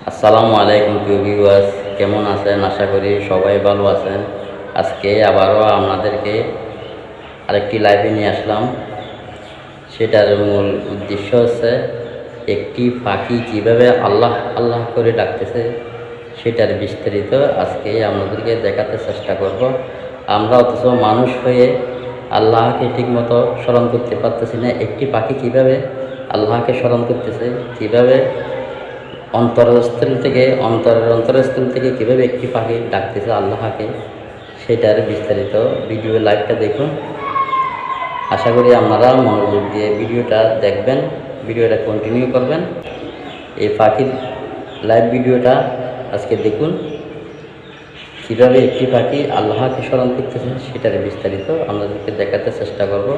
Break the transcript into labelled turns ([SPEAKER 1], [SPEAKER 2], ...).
[SPEAKER 1] আসসালামু আলাইকুম ভিউয়ার্স, কেমন আছেন? আশা করি সবাই ভালো আছেন। আজকে আবারও আপনাদেরকে আরেকটি লাইভে নিয়ে আসলাম। সেটার মূল উদ্দেশ্য হচ্ছে একটি পাখি কীভাবে আল্লাহ আল্লাহ করে ডাকতেছে সেটার বিস্তারিত আজকে আপনাদেরকে দেখাতে চেষ্টা করব। আমরা অথচ মানুষ হয়ে আল্লাহকে ঠিকমতো স্মরণ করতে পারতেছি না। একটি পাখি কীভাবে আল্লাহকে স্মরণ করতেছে, কীভাবে অন্তরস্থল থেকে কীভাবে একটি পাখি ডাকতেছে আল্লাহকে, সেটার বিস্তারিত ভিডিও লাইভটা দেখুন। আশা করি আপনারা মনোযোগ দিয়ে ভিডিওটা দেখবেন, ভিডিওটা কন্টিনিউ করবেন। এই পাখির লাইভ ভিডিওটা আজকে দেখুন, কীভাবে একটি পাখি আল্লাহকে স্মরণ করতেছে সেটার বিস্তারিত আপনাদেরকে দেখাতে চেষ্টা করব।